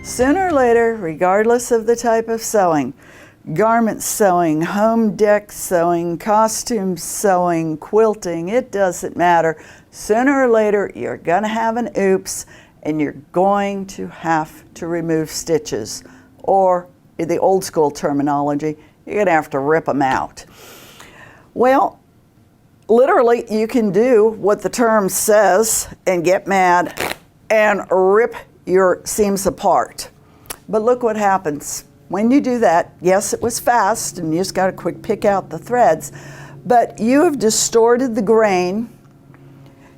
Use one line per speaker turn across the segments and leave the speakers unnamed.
Sooner or later, regardless of the type of sewing, garment sewing, home deck sewing, costume sewing, quilting, it doesn't matter. Sooner or later, you're going to have an oops, and you're going to have to remove stitches. Or, in the old school terminology, you're going to have to rip them out. Well, literally, you can do what the term says and get mad and rip your seams apart. But look what happens. When you do that, yes, it was fast, and you just got to quick pick out the threads, but you have distorted the grain,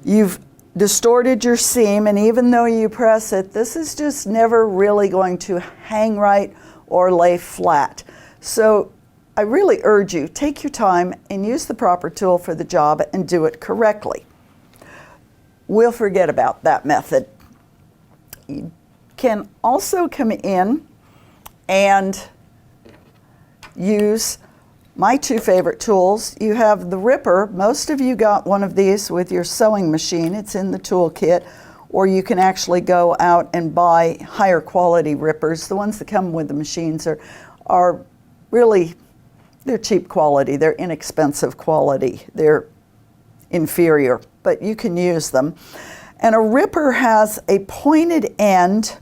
you've distorted your seam, and even though you press it, this is just never really going to hang right or lay flat. So I really urge you, take your time and use the proper tool for the job and do it correctly. We'll forget about that method. You can also come in and use my two favorite tools. You have the ripper. Most of you got one of these with your sewing machine. It's in the toolkit. Or you can actually go out and buy higher quality rippers. The ones that come with the machines are really, they're cheap quality. They're inexpensive quality. They're inferior, but you can use them. And a ripper has a pointed end.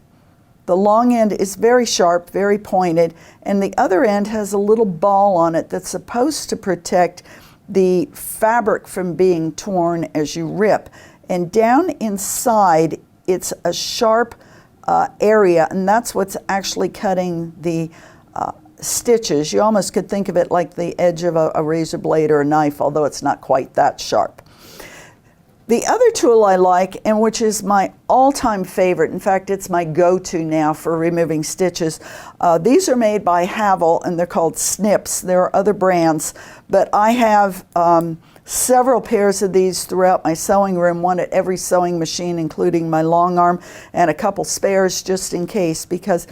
The long end is very sharp, very pointed, and the other end has a little ball on it that's supposed to protect the fabric from being torn as you rip. And down inside, it's a sharp area, and that's what's actually cutting the stitches. You almost could think of it like the edge of a razor blade or a knife, although it's not quite that sharp. The other tool I like, and which is my all-time favorite, in fact, it's my go-to now for removing stitches. These are made by Havel, and they're called snips. There are other brands, but I have several pairs of these throughout my sewing room, one at every sewing machine, including my long arm, and a couple spares just in case, because,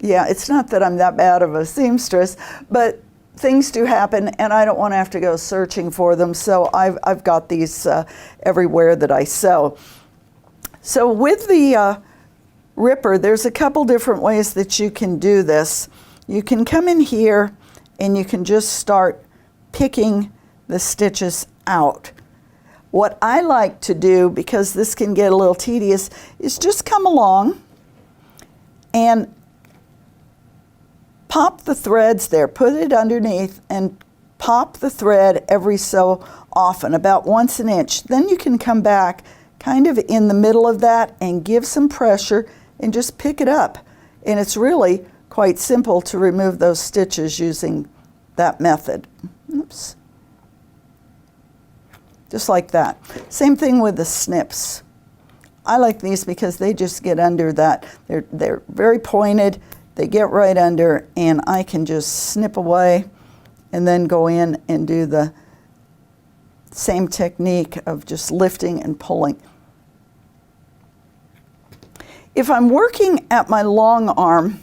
yeah, it's not that I'm that bad of a seamstress, but things do happen, and I don't want to have to go searching for them, so I've got these everywhere that I sew. So with the ripper, there's a couple different ways that you can do this. You can come in here and you can just start picking the stitches out. What I like to do, because this can get a little tedious, is just come along and pop the threads there, put it underneath, and pop the thread every so often, about once an inch. Then you can come back kind of in the middle of that and give some pressure and just pick it up. And it's really quite simple to remove those stitches using that method. Oops. Just like that. Same thing with the snips. I like these because they just get under that. They're very pointed. They get right under, and I can just snip away and then go in and do the same technique of just lifting and pulling. If I'm working at my long arm,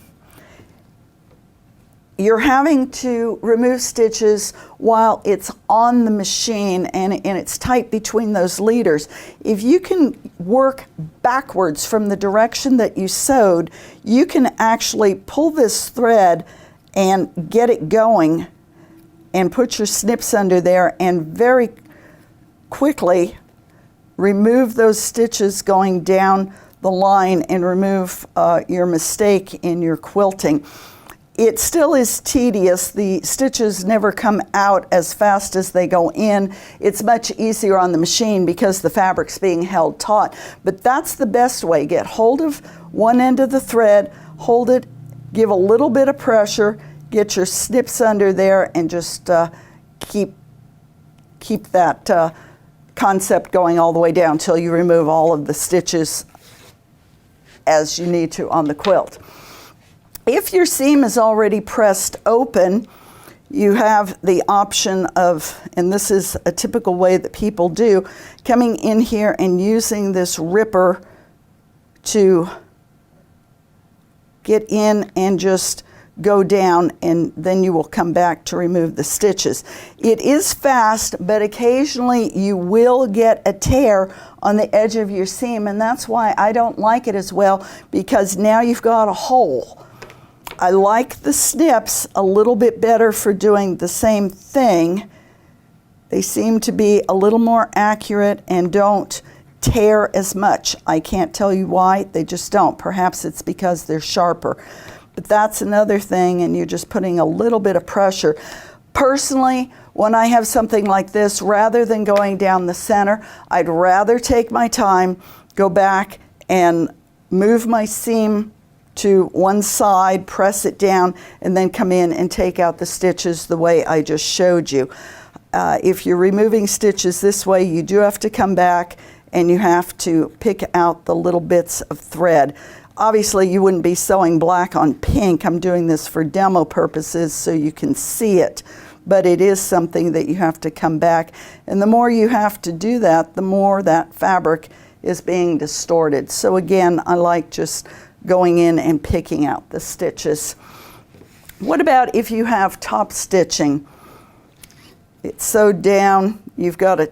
you're having to remove stitches while it's on the machine and it's tight between those leaders. If you can work backwards from the direction that you sewed, you can actually pull this thread and get it going and put your snips under there and very quickly remove those stitches going down the line and remove your mistake in your quilting. It still is tedious. The stitches never come out as fast as they go in. It's much easier on the machine because the fabric's being held taut. But that's the best way. Get hold of one end of the thread, hold it, give a little bit of pressure, get your snips under there, and just keep that concept going all the way down until you remove all of the stitches as you need to on the quilt. If your seam is already pressed open, you have the option of, and this is a typical way that people do, coming in here and using this ripper to get in and just go down, and then you will come back to remove the stitches. It is fast, but occasionally you will get a tear on the edge of your seam, and that's why I don't like it as well, because now you've got a hole. I like the snips a little bit better for doing the same thing. They seem to be a little more accurate and don't tear as much. I can't tell you why, they just don't. Perhaps it's because they're sharper. But that's another thing, and you're just putting a little bit of pressure. Personally, when I have something like this, rather than going down the center, I'd rather take my time, go back and move my seam to one side, press it down, and then come in and take out the stitches the way I just showed you. If you're removing stitches this way, you do have to come back and you have to pick out the little bits of thread. Obviously, you wouldn't be sewing black on pink. I'm doing this for demo purposes so you can see it. But it is something that you have to come back. And the more you have to do that, the more that fabric is being distorted. So again, I like just going in and picking out the stitches. What about if you have top stitching? It's sewed down, you've got to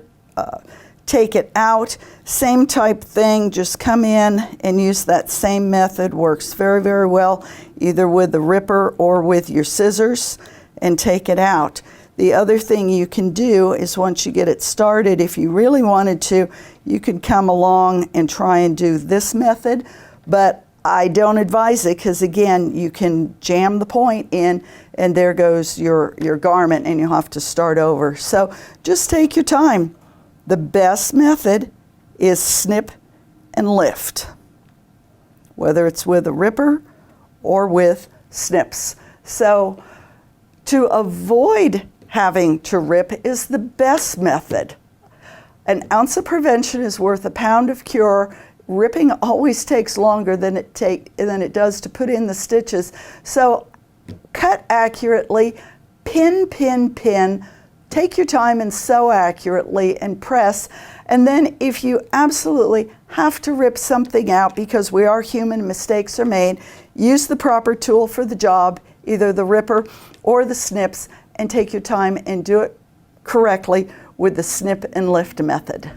take it out. Same type thing, just come in and use that same method. Works very, very well, either with the ripper or with your scissors, and take it out. The other thing you can do is once you get it started, if you really wanted to, you could come along and try and do this method, but I don't advise it because again, you can jam the point in and there goes your garment and you'll have to start over. So just take your time. The best method is snip and lift, whether it's with a ripper or with snips. So to avoid having to rip is the best method. An ounce of prevention is worth a pound of cure. Ripping always takes longer than it does to put in the stitches. So cut accurately, pin, pin, pin. Take your time and sew accurately and press. And then if you absolutely have to rip something out, because we are human, mistakes are made, use the proper tool for the job, either the ripper or the snips, and take your time and do it correctly with the snip and lift method.